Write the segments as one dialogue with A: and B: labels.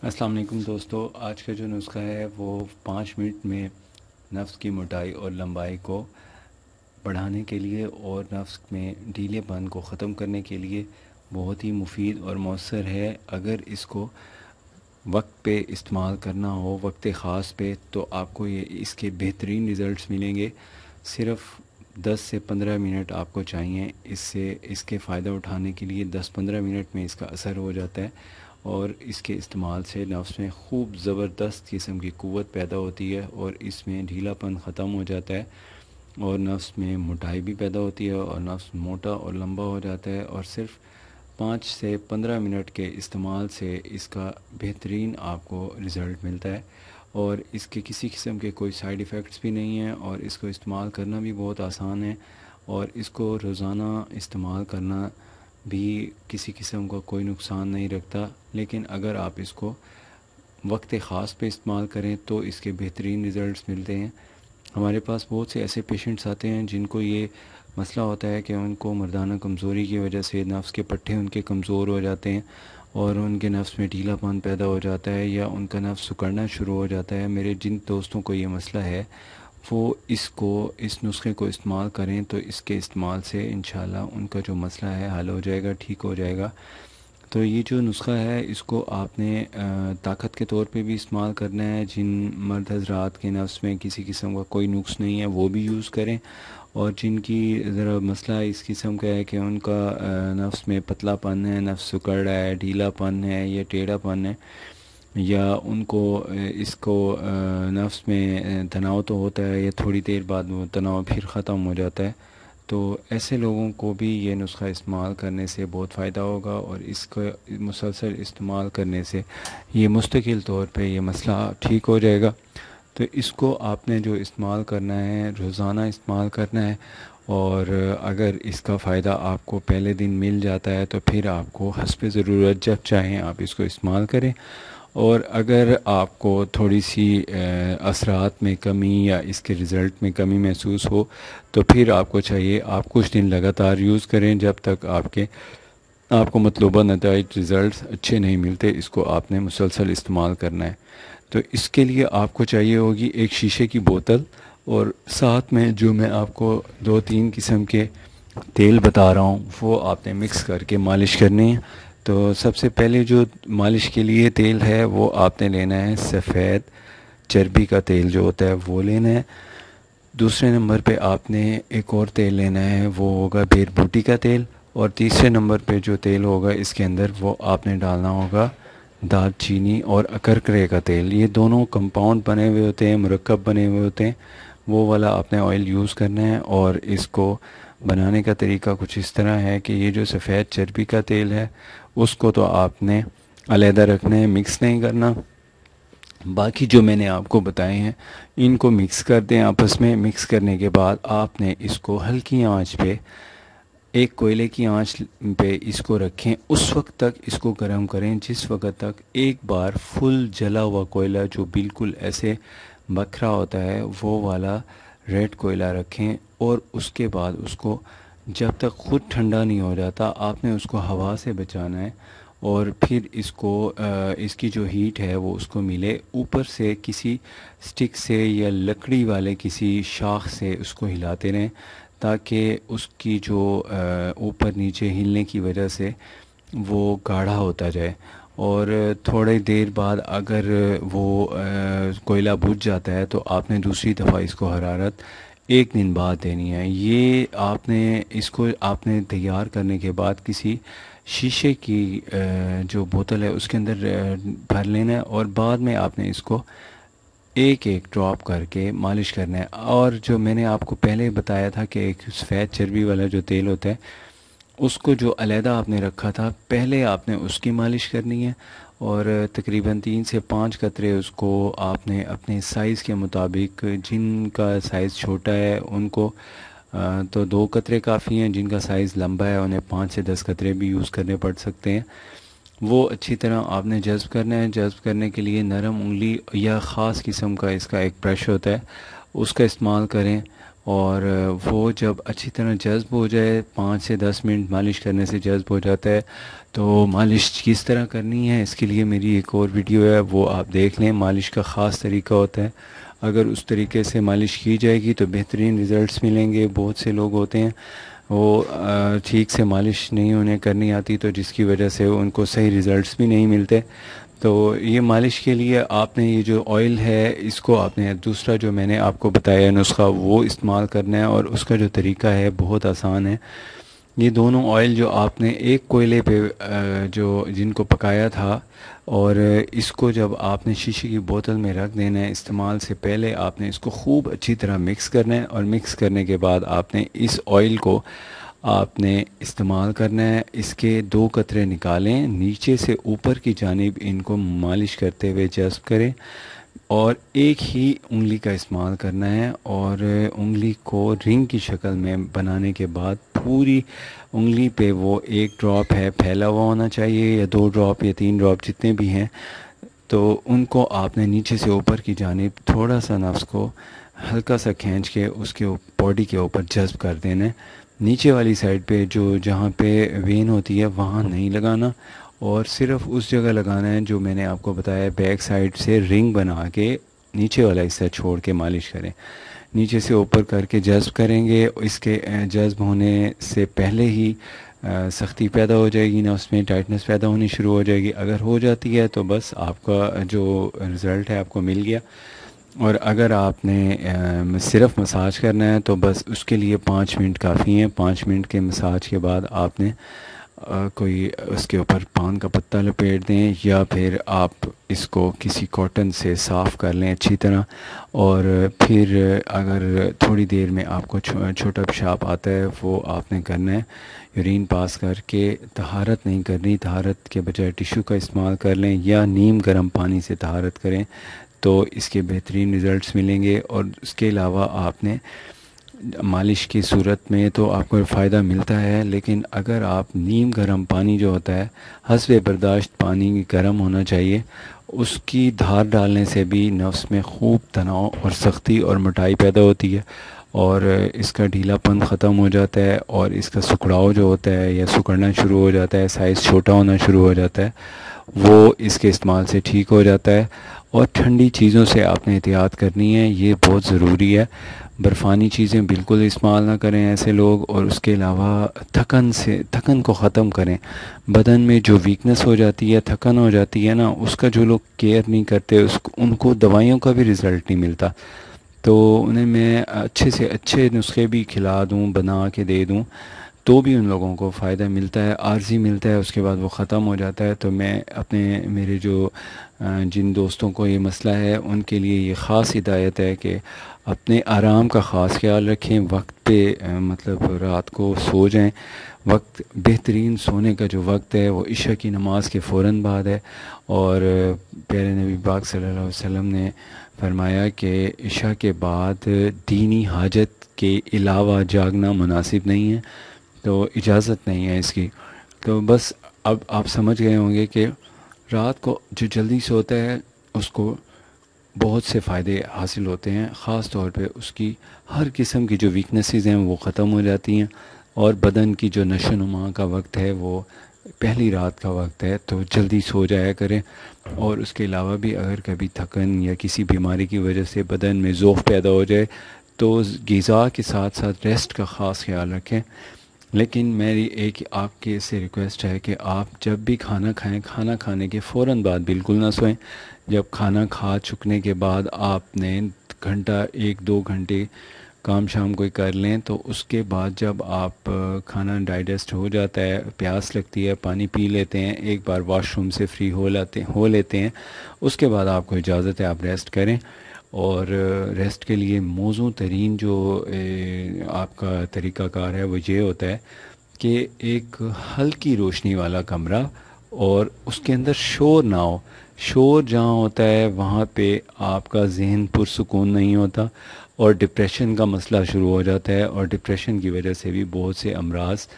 A: अस्सलाम वालेकुम दोस्तों। आज का जो नुस्खा है वो 5 मिनट में नफ्स की मोटाई और लंबाई को बढ़ाने के लिए और नफ्स में ढीलेपन को ख़त्म करने के लिए बहुत ही मुफीद और मौसर है। अगर इसको वक्त पे इस्तेमाल करना हो, वक्त ख़ास पे, तो आपको ये इसके बेहतरीन रिज़ल्ट्स मिलेंगे। सिर्फ़ 10 से 15 मिनट आपको चाहिए इससे इसके फ़ायदा उठाने के लिए। 10-15 मिनट में इसका असर हो जाता है और इसके इस्तेमाल से नफ्स में खूब ज़बरदस्त किस्म की क़ुव्वत पैदा होती है और इसमें ढीलापन ख़त्म हो जाता है और नफ्स में मोटाई भी पैदा होती है और नफ्स मोटा और लंबा हो जाता है। और सिर्फ 5 से 15 मिनट के इस्तेमाल से इसका बेहतरीन आपको रिज़ल्ट मिलता है और इसके किसी किस्म के कोई साइड इफ़ेक्ट्स भी नहीं हैं और इसको इस्तेमाल करना भी बहुत आसान है और इसको रोज़ाना इस्तेमाल करना भी किसी किस्म का कोई नुकसान नहीं रखता। लेकिन अगर आप इसको वक्त ख़ास पे इस्तेमाल करें तो इसके बेहतरीन रिज़ल्ट्स मिलते हैं। हमारे पास बहुत से ऐसे पेशेंट्स आते हैं जिनको ये मसला होता है कि उनको मर्दाना कमज़ोरी की वजह से नफ्स के पट्टे उनके कमज़ोर हो जाते हैं और उनके नफ्स में ढीलापन पैदा हो जाता है या उनका नफ्स सिकुड़ना शुरू हो जाता है। मेरे जिन दोस्तों को ये मसला है वो इस नुस्खे को इस्तेमाल करें तो इसके इस्तेमाल से इंशाल्लाह उनका जो मसला है हल हो जाएगा, ठीक हो जाएगा। तो ये जो नुस्खा है इसको आपने ताकत के तौर पे भी इस्तेमाल करना है। जिन मर्द हज़रात के नफ्स में किसी किस्म का कोई नुक्स नहीं है वो भी यूज़ करें और जिनकी ज़रा मसला इस किस्म का है कि उनका नफ्स में पतलापन है, नफ्स सिकुड़ रहा है, ढीलापन है या टेढ़ापन है या उनको इसको नफ्स में तनाव तो होता है या थोड़ी देर बाद वो तनाव फिर ख़त्म हो जाता है, तो ऐसे लोगों को भी ये नुस्खा इस्तेमाल करने से बहुत फ़ायदा होगा और इसका मुसलसल इस्तेमाल करने से ये मुस्तकिल तौर पे ये मसला ठीक हो जाएगा। तो इसको आपने जो इस्तेमाल करना है रोज़ाना इस्तेमाल करना है और अगर इसका फ़ायदा आपको पहले दिन मिल जाता है तो फिर आपको हस्ब ज़रूरत जब चाहें आप इसको इस्तेमाल करें। और अगर आपको थोड़ी सी असरात में कमी या इसके रिज़ल्ट में कमी महसूस हो तो फिर आपको चाहिए आप कुछ दिन लगातार यूज़ करें जब तक आपको मतलूबा नताइज रिज़ल्ट अच्छे नहीं मिलते। इसको आपने मुसलसल इस्तेमाल करना है। तो इसके लिए आपको चाहिए होगी एक शीशे की बोतल और साथ में जो मैं आपको 2-3 किस्म के तेल बता रहा हूँ वो आपने मिक्स करके मालिश करनी है। तो सबसे पहले जो मालिश के लिए तेल है वो आपने लेना है सफ़ेद चर्बी का तेल जो होता है वो लेना है। दूसरे नंबर पे आपने एक और तेल लेना है वो होगा बेर बूटी का तेल। और तीसरे नंबर पे जो तेल होगा इसके अंदर वो आपने डालना होगा दालचीनी और अकरकरे का तेल। ये दोनों कंपाउंड बने हुए होते हैं, मुरक्कब बने हुए होते हैं। वो वाला आपने ऑयल यूज़ करना है और इसको बनाने का तरीका कुछ इस तरह है कि ये जो सफ़ेद चर्बी का तेल है उसको तो आपने अलहदा रखना है, मिक्स नहीं करना। बाकी जो मैंने आपको बताए हैं इनको मिक्स कर दें आपस में। मिक्स करने के बाद आपने इसको हल्की आंच पे, एक कोयले की आंच पे इसको रखें। उस वक्त तक इसको गर्म करें जिस वक्त तक एक बार फुल जला हुआ कोयला जो बिल्कुल ऐसे बखरा होता है वो वाला रेड कोयला रखें। और उसके बाद उसको जब तक ख़ुद ठंडा नहीं हो जाता आपने उसको हवा से बचाना है और फिर इसकी जो हीट है वो उसको मिले। ऊपर से किसी स्टिक से या लकड़ी वाले किसी शाख से उसको हिलाते रहें ताकि उसकी जो ऊपर नीचे हिलने की वजह से वो गाढ़ा होता जाए। और थोड़ी देर बाद अगर वो कोयला बुझ जाता है तो आपने दूसरी दफ़ा इसको हरारत 1 दिन बाद देनी है। ये इसको आपने तैयार करने के बाद किसी शीशे की जो बोतल है उसके अंदर भर लेना है और बाद में आपने इसको एक एक ड्रॉप करके मालिश करना है। और जो मैंने आपको पहले बताया था कि एक सफ़ेद चर्बी वाला जो तेल होता है उसको जो अलहदा आपने रखा था पहले आपने उसकी मालिश करनी है और तकरीबन 3 से 5 कतरे उसको आपने अपने साइज़ के मुताबिक, जिनका साइज़ छोटा है उनको तो 2 कतरे काफ़ी हैं, जिनका साइज़ लंबा है उन्हें 5 से 10 कतरे भी यूज़ करने पड़ सकते हैं। वो अच्छी तरह आपने जज़्ब करना है। जज़्ब करने के लिए नरम उंगली या ख़ास किस्म का इसका एक ब्रश होता है उसका इस्तेमाल करें। और वो जब अच्छी तरह जज़्ब हो जाए, 5 से 10 मिनट मालिश करने से जज़्ब हो जाता है। तो मालिश किस तरह करनी है इसके लिए मेरी एक और वीडियो है, वो आप देख लें। मालिश का ख़ास तरीका होता है, अगर उस तरीके से मालिश की जाएगी तो बेहतरीन रिज़ल्ट्स मिलेंगे। बहुत से लोग होते हैं वो ठीक से मालिश नहीं उन्हें करनी आती, तो जिसकी वजह से उनको सही रिज़ल्ट्स भी नहीं मिलते। तो ये मालिश के लिए आपने ये जो ऑयल है इसको आपने दूसरा जो मैंने आपको बताया नुस्खा वो इस्तेमाल करना है, और उसका जो तरीका है बहुत आसान है। ये दोनों ऑयल जो आपने एक कोयले पे जो जिनको पकाया था, और इसको जब आपने शीशे की बोतल में रख देना है, इस्तेमाल से पहले आपने इसको खूब अच्छी तरह मिक्स करना है, और मिक्स करने के बाद आपने इस ऑयल को आपने इस्तेमाल करना है। इसके 2 कतरे निकालें, नीचे से ऊपर की जानिब इनको मालिश करते हुए जज़्ब करें, और एक ही उंगली का इस्तेमाल करना है, और उंगली को रिंग की शक्ल में बनाने के बाद पूरी उंगली पे वो एक ड्रॉप है फैला हुआ होना चाहिए, या 2 ड्रॉप या 3 ड्रॉप जितने भी हैं। तो उनको आपने नीचे से ऊपर की जानिब थोड़ा सा नफ्स को हल्का सा खींच के उसके बॉडी के ऊपर जज़्ब कर देना है। नीचे वाली साइड पे जो जहाँ पे वेन होती है वहाँ नहीं लगाना, और सिर्फ उस जगह लगाना है जो मैंने आपको बताया, बैक साइड से रिंग बना के नीचे वाला हिस्सा छोड़ के मालिश करें। नीचे से ऊपर करके जज़्ब करेंगे, इसके जज़्ब होने से पहले ही सख्ती पैदा हो जाएगी ना, उसमें टाइटनेस पैदा होनी शुरू हो जाएगी। अगर हो जाती है तो बस आपका जो रिज़ल्ट है आपको मिल गया। और अगर आपने सिर्फ मसाज करना है तो बस उसके लिए 5 मिनट काफ़ी हैं। 5 मिनट के मसाज के बाद आपने कोई उसके ऊपर पान का पत्ता लपेट दें, या फिर आप इसको किसी कॉटन से साफ़ कर लें अच्छी तरह। और फिर अगर थोड़ी देर में आपको छोटा पेशाब आता है वो आपने करना है, यूरिन पास करके। तहारत नहीं करनी, तहारत के बजाय टिश्यू का इस्तेमाल कर लें, या नीम गर्म पानी से तहारत करें, तो इसके बेहतरीन रिज़ल्ट्स मिलेंगे। और उसके अलावा आपने मालिश की सूरत में तो आपको फ़ायदा मिलता है, लेकिन अगर आप नीम गर्म पानी जो होता है, हस्बे बर्दाश्त पानी गर्म होना चाहिए, उसकी धार डालने से भी नफ्स में खूब तनाव और सख्ती और मोटाई पैदा होती है, और इसका ढीलापन ख़त्म हो जाता है, और इसका सुखड़ाव जो होता है या सुकड़ना शुरू हो जाता है, साइज़ छोटा होना शुरू हो जाता है, वो इसके इस्तेमाल से ठीक हो जाता है। और ठंडी चीज़ों से आपने एहतियात करनी है, ये बहुत ज़रूरी है। बर्फ़ानी चीज़ें बिल्कुल इस्तेमाल ना करें ऐसे लोग। और उसके अलावा थकन को ख़त्म करें। बदन में जो वीकनेस हो जाती है, थकन हो जाती है ना, उसका जो लोग केयर नहीं करते उसको उनको दवाइयों का भी रिज़ल्ट नहीं मिलता। तो उन्हें मैं अच्छे से अच्छे नुस्खे भी खिला दूँ, बना के दे दूँ, तो भी उन लोगों को फ़ायदा मिलता है, आर्जी मिलता है, उसके बाद वो ख़त्म हो जाता है। तो मैं अपने मेरे जो जिन दोस्तों को ये मसला है उनके लिए ये ख़ास हिदायत है कि अपने आराम का ख़ास ख्याल रखें, वक्त पे मतलब रात को सो जाएं। वक्त बेहतरीन सोने का जो वक्त है वो इशा की नमाज के फ़ौरन बाद है। और प्यारे नबी पाक सल्लल्लाहु अलैहि वसल्लम ने फरमाया कि इशा के बाद दीनी हाजत के अलावा जागना मुनासिब नहीं है, तो इजाज़त नहीं है इसकी। तो बस अब आप समझ गए होंगे कि रात को जो जल्दी सोता है उसको बहुत से फ़ायदे हासिल होते हैं, ख़ास तौर पे उसकी हर किस्म की जो वीकनेसेस हैं वो ख़त्म हो जाती हैं, और बदन की जो नशो नुमा का वक्त है वो पहली रात का वक्त है। तो जल्दी सो जाया करें। और उसके अलावा भी अगर कभी थकन या किसी बीमारी की वजह से बदन में ज़ोफ़ पैदा हो जाए तो ग़िज़ा के साथ साथ रेस्ट का ख़ास ख्याल रखें। लेकिन मेरी एक आपके से रिक्वेस्ट है कि आप जब भी खाना खाएं, खाना खाने के फ़ौरन बाद बिल्कुल ना सोएं। जब खाना खा चुकने के बाद आपने घंटा 1-2 घंटे काम शाम कोई कर लें, तो उसके बाद जब आप खाना डाइजेस्ट हो जाता है, प्यास लगती है, पानी पी लेते हैं, एक बार वॉशरूम से फ्री हो लेते हैं, उसके बाद आपको इजाज़त है आप रेस्ट करें। और रेस्ट के लिए मौजू तरीन जो आपका तरीक़ाकार है वो ये होता है कि एक हल्की रोशनी वाला कमरा, और उसके अंदर शोर ना हो। शोर जहाँ होता है वहाँ पे आपका जहन पुरसुकून नहीं होता, और डिप्रेशन का मसला शुरू हो जाता है, और डिप्रेशन की वजह से भी बहुत से अमराज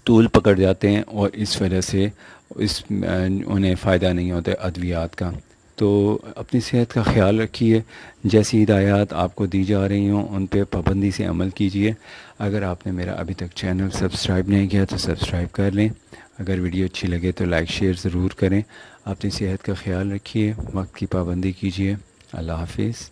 A: तूल पकड़ जाते हैं, और इस वजह से उन्हें फ़ायदा नहीं होता है अद्वियात का। तो अपनी सेहत का ख्याल रखिए। जैसी हिदायत आपको दी जा रही हों उन पे पाबंदी से अमल कीजिए। अगर आपने मेरा अभी तक चैनल सब्सक्राइब नहीं किया तो सब्सक्राइब कर लें। अगर वीडियो अच्छी लगे तो लाइक शेयर ज़रूर करें। अपनी सेहत का ख्याल रखिए, वक्त की पाबंदी कीजिए। अल्लाह हाफिज़।